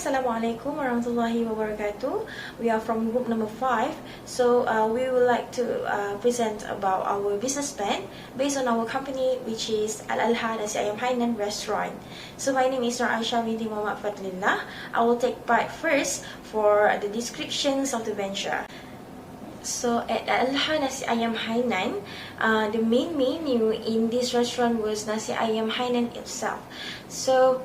Assalamualaikum warahmatullahi wabarakatuh. We are from group number 5. So we would like to present about our business plan based on our company, which is Al-Alha Nasi Ayam Hainan restaurant. So my name is Nur Aisha binti Muhammad Fadlillah. I will take part first for the descriptions of the venture. So at Al-Alha Nasi Ayam Hainan, the main menu in this restaurant was Nasi Ayam Hainan itself. So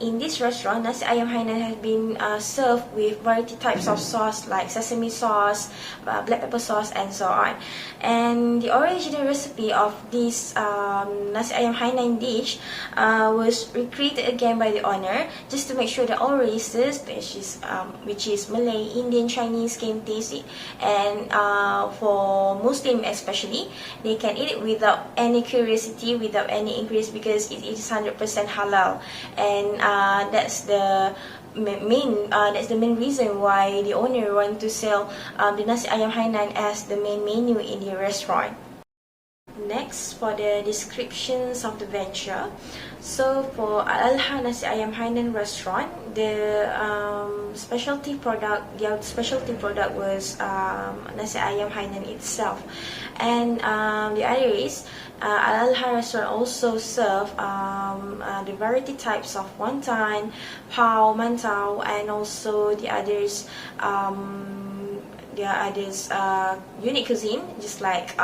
in this restaurant, Nasi Ayam Hainan has been served with variety types of sauce like sesame sauce, black pepper sauce, and so on. And the original recipe of this Nasi Ayam Hainan dish was recreated again by the owner just to make sure that all races, which is Malay, Indian, Chinese, can taste it. And for Muslim especially, they can eat it without any curiosity, without any increase, because it is 100% halal, and that's the main reason why the owner want to sell the Nasi Ayam Hainan as the main menu in the restaurant. Next, for the descriptions of the venture. So for Al-Alha Nasi Ayam Hainan restaurant, the specialty product was Nasi Ayam Hainan itself. And the other is Al-Alha restaurant also serve the variety types of wonton, pao, mantau, and also the others. There are others unique cuisine, just like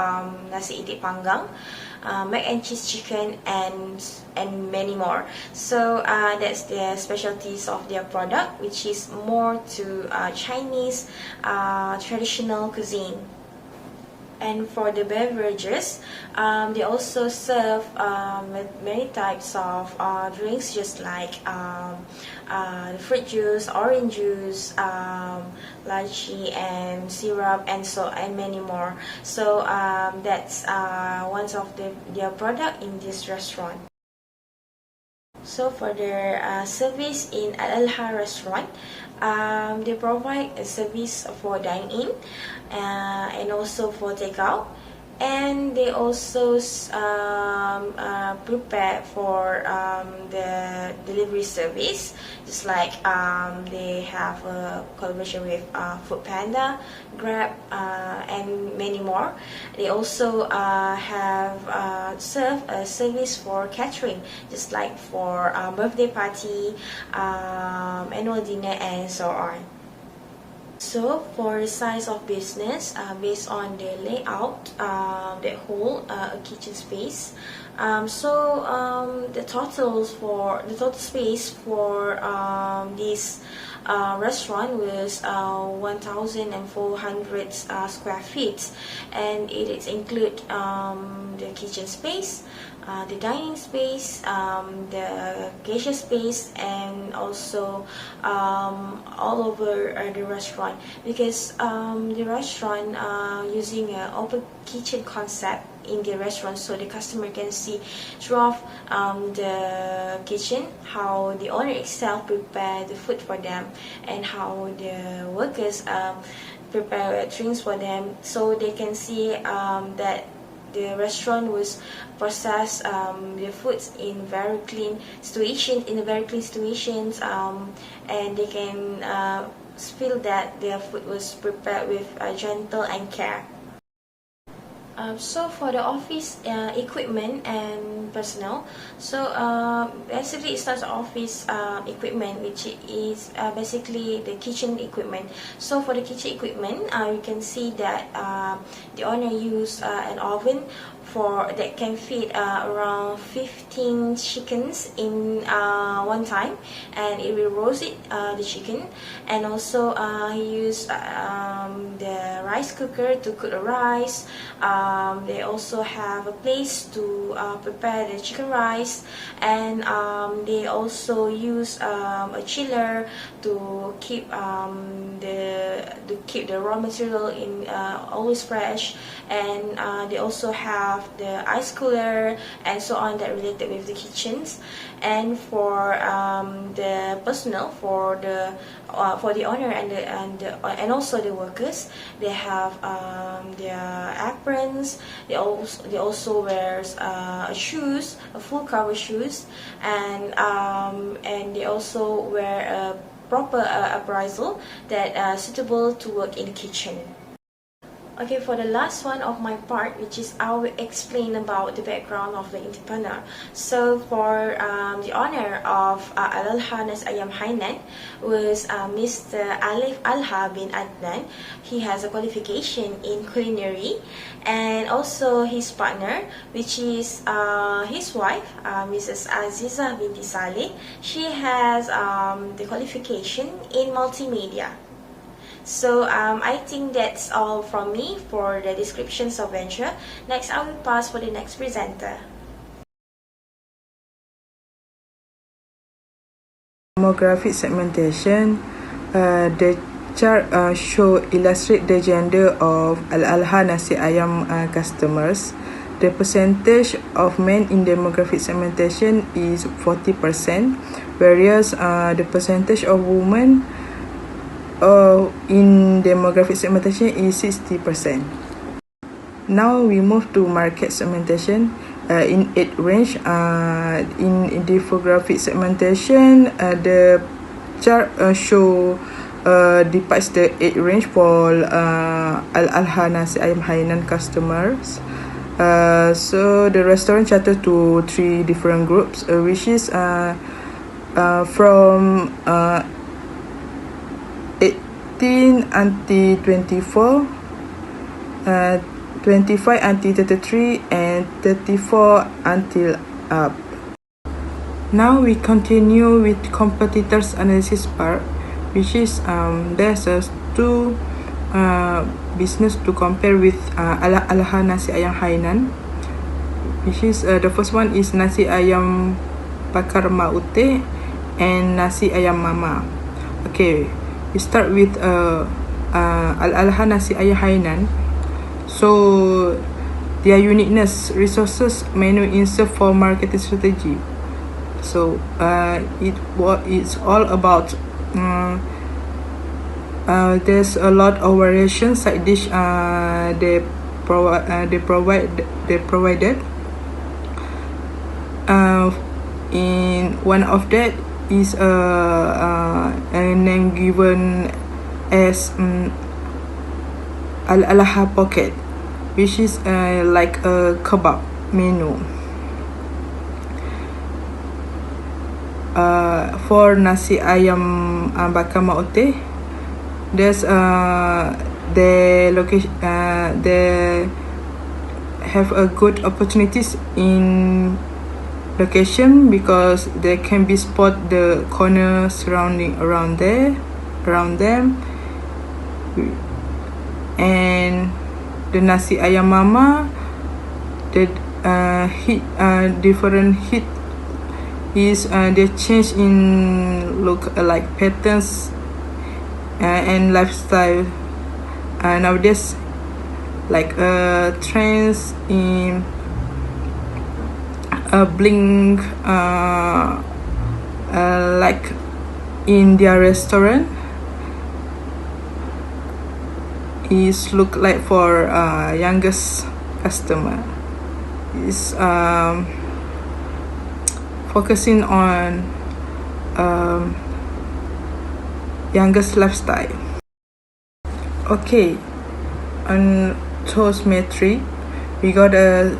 nasi itik panggang, mac and cheese chicken, and many more. So that's the specialties of their product, which is more to Chinese traditional cuisine. And for the beverages, they also serve many types of drinks, just like fruit juice, orange juice, lychee, and syrup, and many more. So that's one of their product in this restaurant. So for their service in Al-Alha restaurant, they provide a service for dine-in and also for takeout, and they also prepare for the delivery service, just like they have a collaboration with Foodpanda, Grab, and many more. They also serve a service for catering, just like for birthday party, annual dinner, and so on. So for the size of business, based on the layout, that hold a kitchen space. The total space for this restaurant was 1,400 square feet, and it include the kitchen space, the dining space, the cashier space, and also all over the restaurant, because the restaurant using an open kitchen concept in the restaurant, so the customer can see throughout the kitchen how the owner itself prepare the food for them, and how the workers prepare drinks for them, so they can see that the restaurant was process the foods in very clean situations, and they can feel that their food was prepared with gentle and care. So for the office equipment and personnel, so basically it starts office equipment, which is basically the kitchen equipment. So for the kitchen equipment, you can see that the owner used an oven that can feed around 15 chickens in one time, and it will roast the chicken. And also he used the rice cooker to cook the rice. They also have a place to prepare the chicken rice, and they also use a chiller to keep the raw material in always fresh. And they also have the ice cooler and so on that related with the kitchens. And for the personnel, for the owner and also the workers, they have their aprons. They also wears shoes, a full cover shoes, and they also wear a proper appraisal that suitable to work in the kitchen. Okay, for the last one of my part, which is I will explain about the background of the entrepreneur. So for the owner of Al-Alha Nasi Ayam Hainan was Mr. Al-Alha bin Adnan. He has a qualification in culinary, and also his partner, which is his wife, Mrs. Aziza binti Saleh. She has the qualification in multimedia. So I think that's all from me for the descriptions of venture. Next, I will pass for the next presenter. Demographic segmentation. The chart illustrate the gender of Al-Alha Nasi Ayam customers. The percentage of men in demographic segmentation is 40%, whereas the percentage of women in demographic segmentation is 60%. Now we move to market segmentation. In age range, in demographic segmentation, the chart depicts the age range for Al-Alha Nasi Ayam Hainan customers. So the restaurant charted to 3 different groups, which is from 18 until 24, 25 until 33, and 34 until up. Now we continue with competitors analysis part, which is there's 2 business to compare with Al-Alha Nasi Ayam Hainan, which is the first one is Nasi Ayam Bakar Maute and Nasi Ayam Mama. Okay, we start with Al-Alha Nasi Ayam Hainan. So their uniqueness, resources, menu insert for marketing strategy. So it's all about there's a lot of variation side dish they provided. In one of that is a name given as Al-Alha Pocket, which is like a kebab menu. For Nasi Ayam Bakar Maute, there's the location they have a good opportunities in location because they can be spot the corner surrounding around them, and the Nasi Ayam Mama, the different heat is they change in look like patterns and lifestyle. Nowadays, like trends in bling like in their restaurant is look like for youngest customer is focusing on youngest lifestyle. Okay, on Toastmetric we got a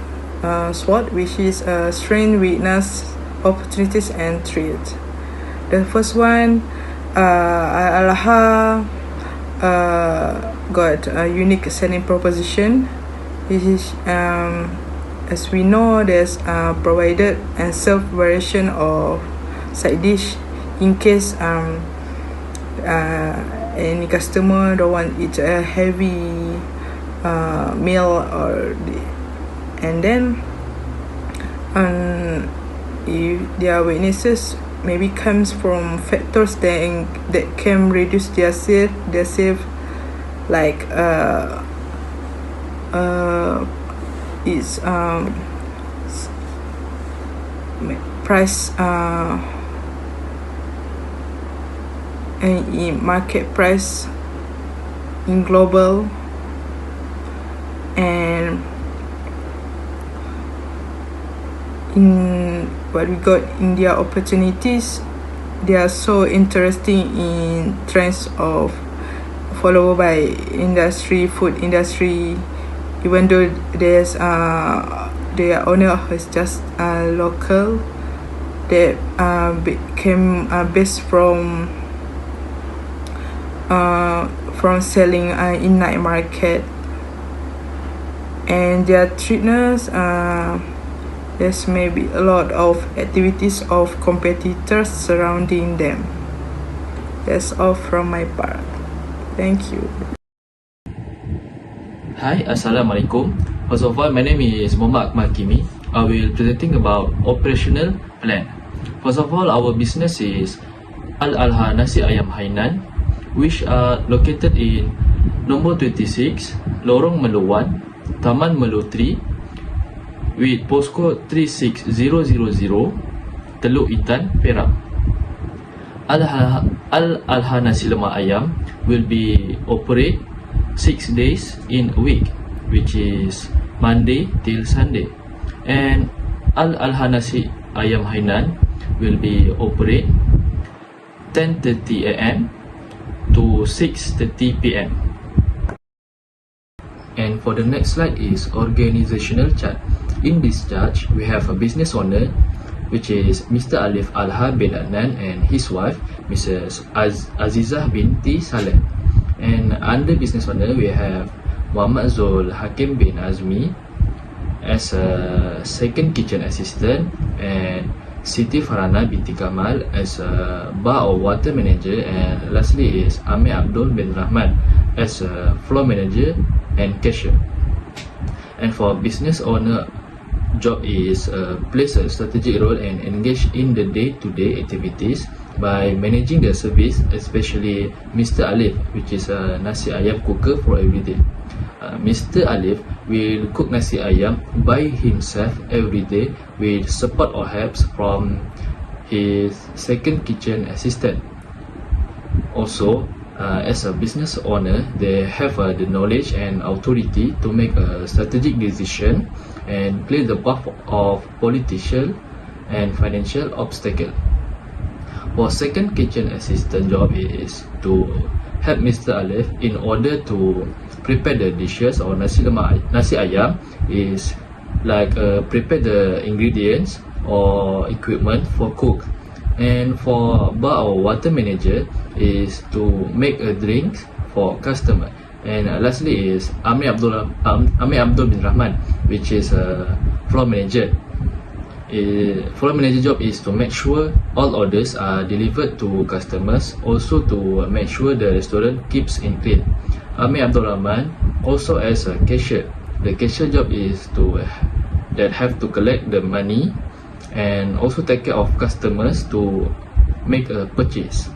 SWOT, which is strength, weakness, opportunities, and threats. The first one, Al-Alha got a unique selling proposition. This is as we know, there's provided and served variation of side dish in case any customer don't want it a heavy meal and then if their weaknesses maybe comes from factors that can reduce their sales like its price and in market price in global, and in what we got in their opportunities they are so interesting in trends of followed by food industry, even though their owner is just local. They became based from selling in night market, and their treatness. There's maybe a lot of activities of competitors surrounding them. That's all from my part. Thank you. Hi, Assalamualaikum. First of all, my name is Muhammad Akmal Kimi. I will presenting about operational plan. First of all, our business is Al-Alha Nasi Ayam Hainan, which are located in number 26, Lorong Melu 1, Taman Melu 3, with postcode 36000, Teluk Itan, Perak. Al-Alha Nasi Lemak Ayam will be operate 6 days in a week, which is Monday till Sunday, and Al-Alha Nasi Ayam Hainan will be operate 10:30 a.m. to 6:30 p.m. And for the next slide is organizational chart. In this chart, we have a business owner, which is Mr. Alif Alha bin Adnan and his wife, Mrs. Azizah binti Saleh. And under business owner, we have Muhammad Zul Hakim bin Azmi as a second kitchen assistant, and Siti Farhana binti Kamal as a bar or water manager, and lastly is Amir Abdul bin Rahman as a floor manager and cashier. And for business owner, job is plays a strategic role and engage in the day-to-day activities by managing the service, especially Mr. Alif, which is a nasi ayam cooker for every day. Mr. Alif will cook nasi ayam by himself every day with support or helps from his second kitchen assistant. Also, as a business owner, they have the knowledge and authority to make a strategic decision and play the part of political and financial obstacle. For second kitchen assistant job is to help Mr. Alif in order to prepare the dishes or nasi ayam is like prepare the ingredients or equipment for cook. And for bar or water manager is to make a drink for customer. And lastly is Amir Abdul bin Rahman, which is a floor manager. Floor manager job is to make sure all orders are delivered to customers, also to make sure the restaurant keeps in clean. Amir Abdul Rahman also as a cashier. The cashier job is to have to collect the money and also take care of customers to make a purchase.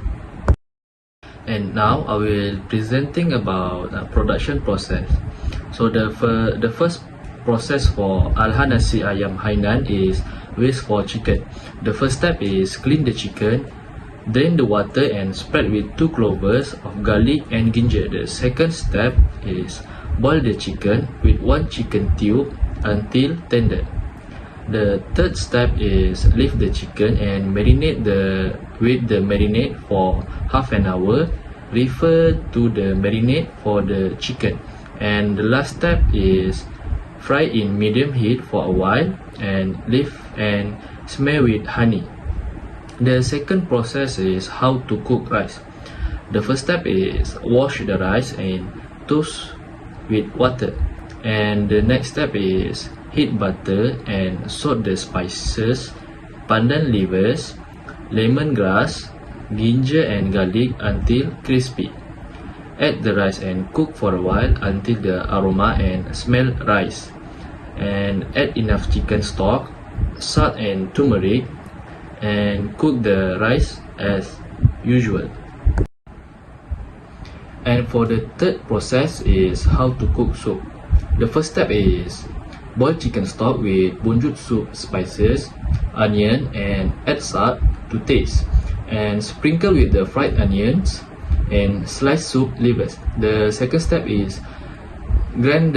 And now I will presenting about production process. So the first process for Alha Nasi Ayam Hainan is waste for chicken. The first step is clean the chicken, drain the water and spread with 2 cloves of garlic and ginger. The second step is boil the chicken with 1 chicken tube until tender. The third step is leave the chicken and marinate with the marinade for half an hour. Refer to the marinade for the chicken. And the last step is fry in medium heat for a while and leave and smear with honey. The second process is how to cook rice. The first step is wash the rice and toast with water. And the next step is heat butter and salt the spices, pandan leaves, lemongrass, ginger and garlic until crispy. Add the rice and cook for a while until the aroma and smell rise. And add enough chicken stock, salt and turmeric, and cook the rice as usual. And for the third process is how to cook soup. The first step is boil chicken stock with bunjut soup spices, onion, and add salt to taste, and sprinkle with the fried onions and sliced soup leaves. The second step is grind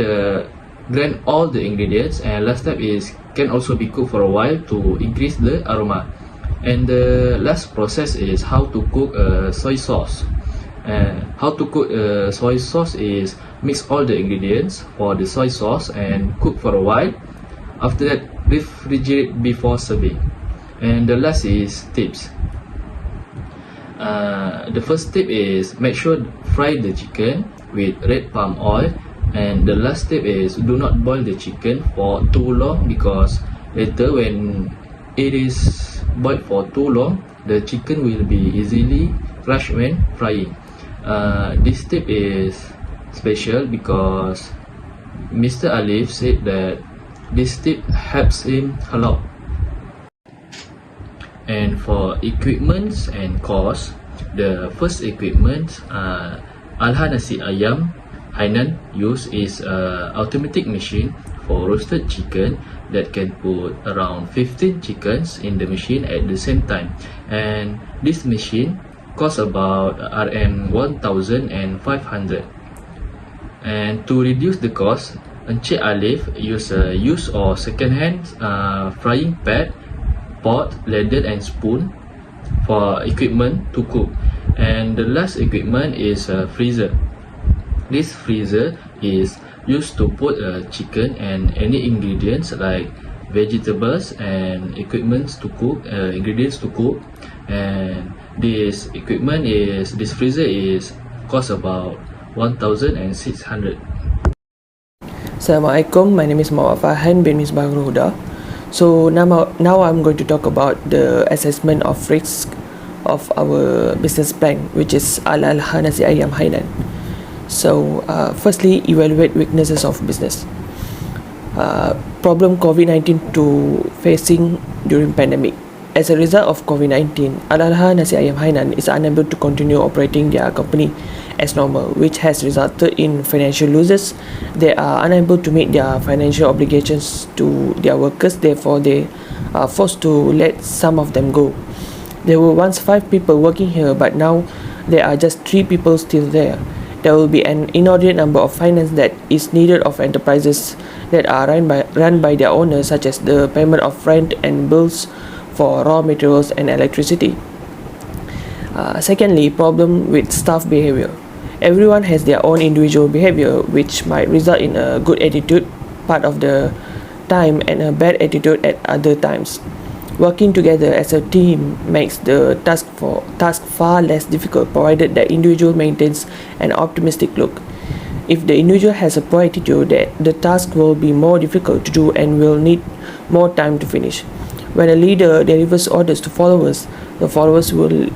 all the ingredients, and last step is can also be cooked for a while to increase the aroma. And the last process is how to cook a soy sauce. How to cook a soy sauce is mix all the ingredients for the soy sauce and cook for a while. After that, refrigerate before serving. And the last is tips. The first tip is make sure fry the chicken with red palm oil, and the last tip is do not boil the chicken for too long, because later when it is boiled for too long, the chicken will be easily crushed when frying. This tip is special because Mr. Alif said that this tip helps him a lot. And for equipments and cost, the first equipment Al-Alha Nasi Ayam Hainan use is a automatic machine for roasted chicken that can put around 15 chickens in the machine at the same time, and this machine costs about Rm 1,500. And to reduce the cost, Encik Alif use or second-hand frying pad, pot, ladle and spoon for equipment to cook. And the last equipment is a freezer. This freezer is used to put chicken and any ingredients like vegetables and ingredients to cook. And this freezer is cost about 1,600. Assalamualaikum, my name is Muhammad Farhan bin Misbahul Huda. So now I'm going to talk about the assessment of risk of our business plan, which is Al-Alha Nasi Ayam Hainan. So firstly, evaluate weaknesses of business. Problem COVID-19 to facing during pandemic. As a result of COVID-19, Al-Alha Nasi Ayam Hainan is unable to continue operating their company as normal, which has resulted in financial losses. They are unable to meet their financial obligations to their workers, therefore they are forced to let some of them go. There were once 5 people working here, but now there are just 3 people still there. There will be an inordinate number of finance that is needed of enterprises that are run by their owners, such as the payment of rent and bills for raw materials and electricity. Secondly, problem with staff behavior. Everyone has their own individual behavior, which might result in a good attitude part of the time and a bad attitude at other times. Working together as a team makes the task far less difficult, provided the individual maintains an optimistic look. If the individual has a poor attitude, the task will be more difficult to do and will need more time to finish. When a leader delivers orders to followers, the followers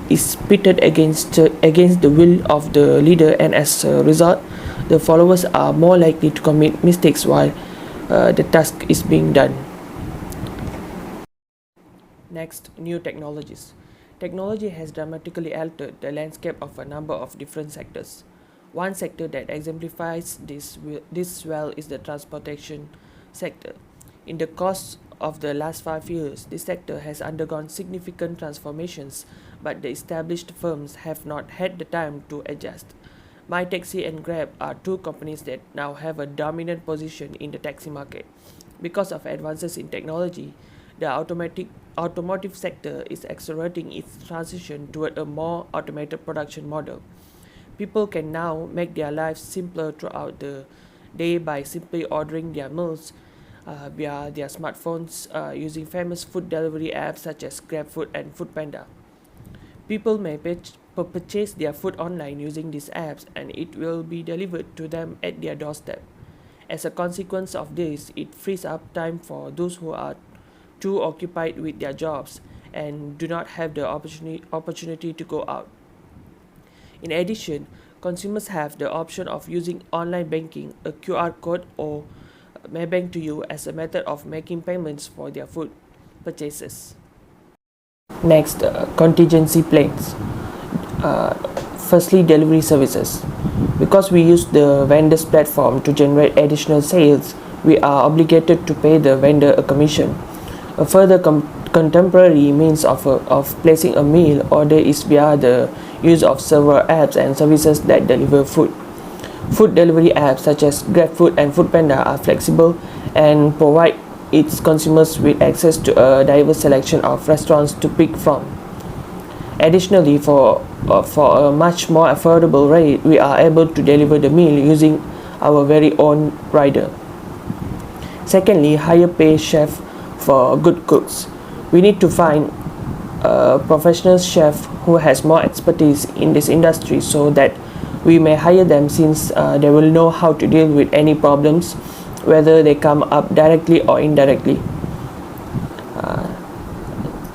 is pitted against the will of the leader, and as a result, the followers are more likely to commit mistakes while the task is being done. Next, new technologies. Technology has dramatically altered the landscape of a number of different sectors. One sector that exemplifies this well is the transportation sector. In the course of the last 5 years, this sector has undergone significant transformations, but the established firms have not had the time to adjust. MyTaxi and Grab are 2 companies that now have a dominant position in the taxi market. Because of advances in technology, the automotive sector is accelerating its transition toward a more automated production model. People can now make their lives simpler throughout the day by simply ordering their meals via their smartphones using famous food delivery apps such as GrabFood and Foodpanda. People may purchase their food online using these apps, and it will be delivered to them at their doorstep. As a consequence of this, it frees up time for those who are too occupied with their jobs and do not have the opportunity to go out. In addition, consumers have the option of using online banking, a QR code, or Maybank to you as a method of making payments for their food purchases. Next, contingency plans. Firstly, delivery services. Because we use the vendor's platform to generate additional sales, we are obligated to pay the vendor a commission. A further contemporary means of placing a meal order is via the use of several apps and services that deliver food. Food delivery apps such as GrabFood and Foodpanda are flexible and provide its consumers with access to a diverse selection of restaurants to pick from. Additionally, for a much more affordable rate, we are able to deliver the meal using our very own rider. Secondly, higher pay chef for good cooks. We need to find a professional chef who has more expertise in this industry so that we may hire them, since they will know how to deal with any problems, whether they come up directly or indirectly.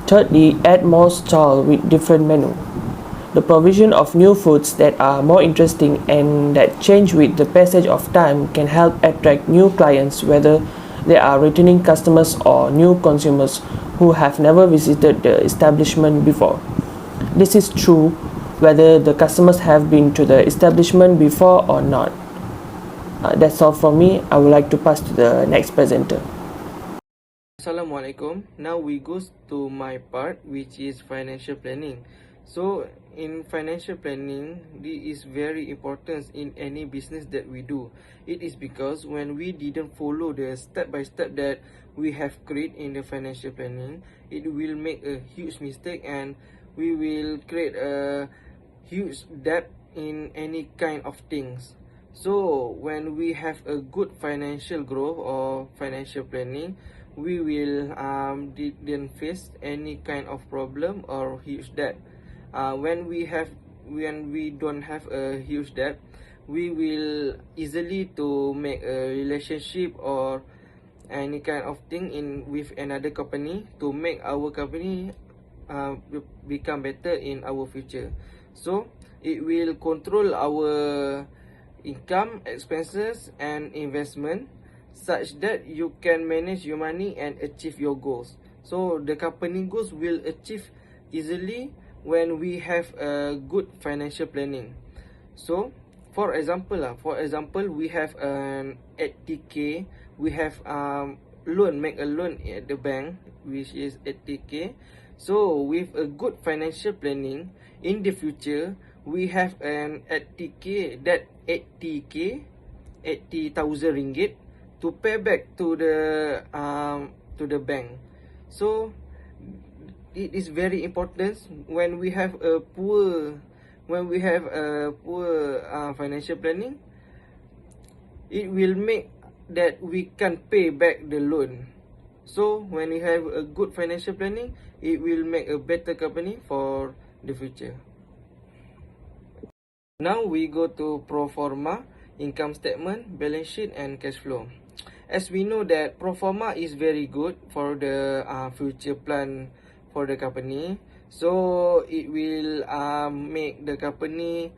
Thirdly, add more stalls with different menu. The provision of new foods that are more interesting and that change with the passage of time can help attract new clients, whether they are returning customers or new consumers who have never visited the establishment before. This is true whether the customers have been to the establishment before or not. That's all from me. I would like to pass to the next presenter. Assalamualaikum. Now we go to my part, which is financial planning. So in financial planning, this is very important in any business that we do. It is because when we didn't follow the step by step that we have created in the financial planning, it will make a huge mistake and we will create a huge debt in any kind of things. So when we have a good financial growth or financial planning, we will didn't face any kind of problem or huge debt. When we don't have a huge debt, we will easily to make a relationship or any kind of thing in with another company to make our company become better in our future. So it will control our income, expenses and investment, such that you can manage your money and achieve your goals. So the company goals will achieve easily when we have a good financial planning. So for example, we have an 80k, we have make a loan at the bank, which is 80k. So with a good financial planning, in the future we have an 80k, that 80k, 80,000 ringgit to pay back to the bank. So it is very important when we have a poor financial planning. It will make that we can pay back the loan. So when we have a good financial planning, it will make a better company for the future. Now we go to pro forma, income statement, balance sheet and cash flow. As we know that pro forma is very good for the future plan for the company. So it will make the company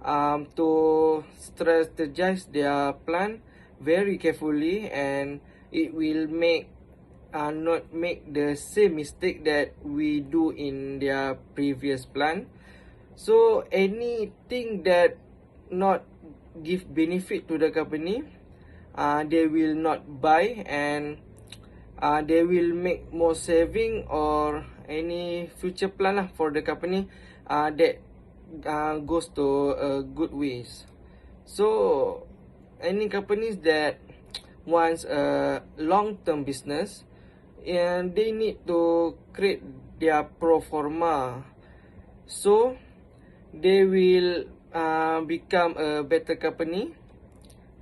to strategize their plan very carefully, and it will make not make the same mistake that we do in their previous plan. So anything that not give benefit to the company, they will not buy, and they will make more saving or any future plan for the company that goes to good ways. So any companies that wants a long-term business, and they need to create their pro forma, so they will become a better company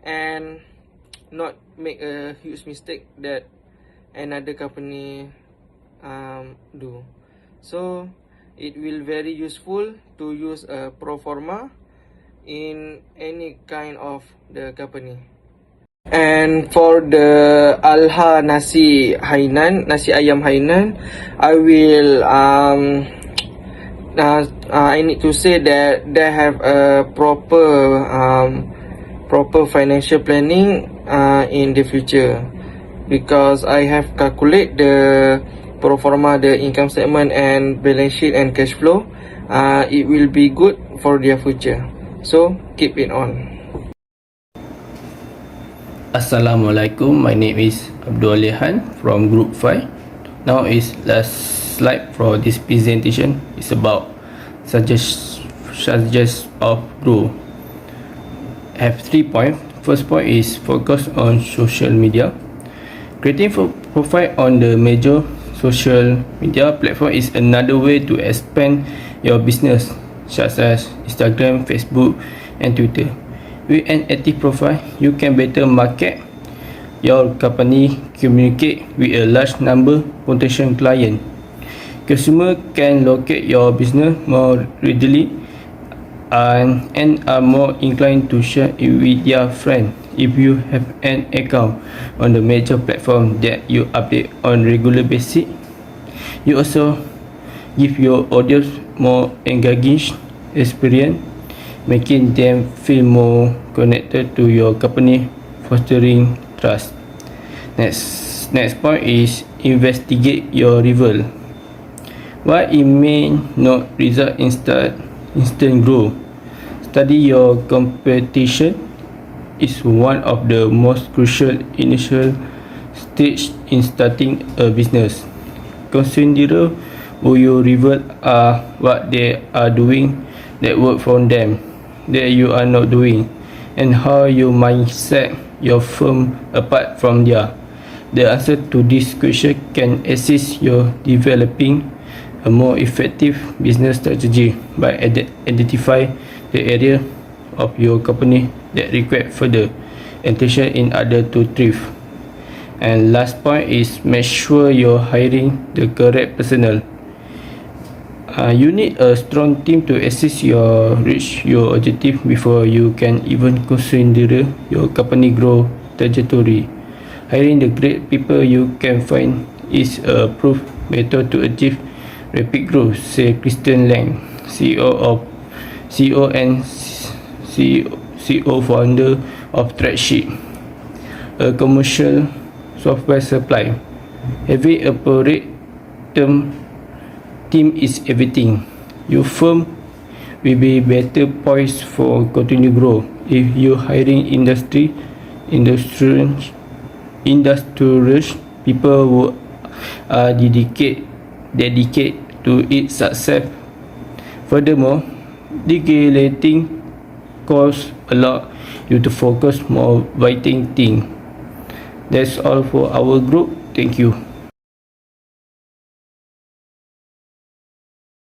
and not make a huge mistake that another company do. So it will very useful to use a pro forma in any kind of the company. And for the Al-Alha Nasi Hainan, Nasi Ayam Hainan, I will I need to say that they have a proper financial planning in the future, because I have calculate the pro forma, the income statement and balance sheet and cash flow. It will be good for their future. So keep it on. Assalamualaikum, my name is Al-Alha from Group 5. Now is last slide for this presentation is about suggest of growth. I have 3 points. First point is focus on social media. Creating profile on the major social media platform is another way to expand your business, such as Instagram, Facebook, and Twitter. With an active profile, you can better market your company, communicate with a large number of potential clients. Consumers can locate your business more readily and are more inclined to share it with their friends if you have an account on the major platform that you update on regular basis. You also give your audience more engaging experience, making them feel more connected to your company, fostering trust. Next point is investigate your rival. While it may not result in instant growth, study your competition is one of the most crucial initial stage in starting a business. Consider who your rivals are, what they are doing that work for them, that you are not doing, and how you might set your firm apart from theirs. The answer to this question can assist you developing a more effective business strategy by identify the area of your company that require further attention in order to thrive. And last point is make sure you're hiring the correct personnel. You need a strong team to assist you reach your objective before you can even consider your company growth trajectory. Hiring the great people you can find is a proof method to achieve rapid growth, say Christian Lang, CEO and CEO founder of Threadsheet, a commercial software supply. Having a operate team is everything. Your firm will be better poised for continued growth if you hiring industrious people who are dedicated to its success. Furthermore, delegating costs allow you to focus more vital things. That's all for our group. Thank you.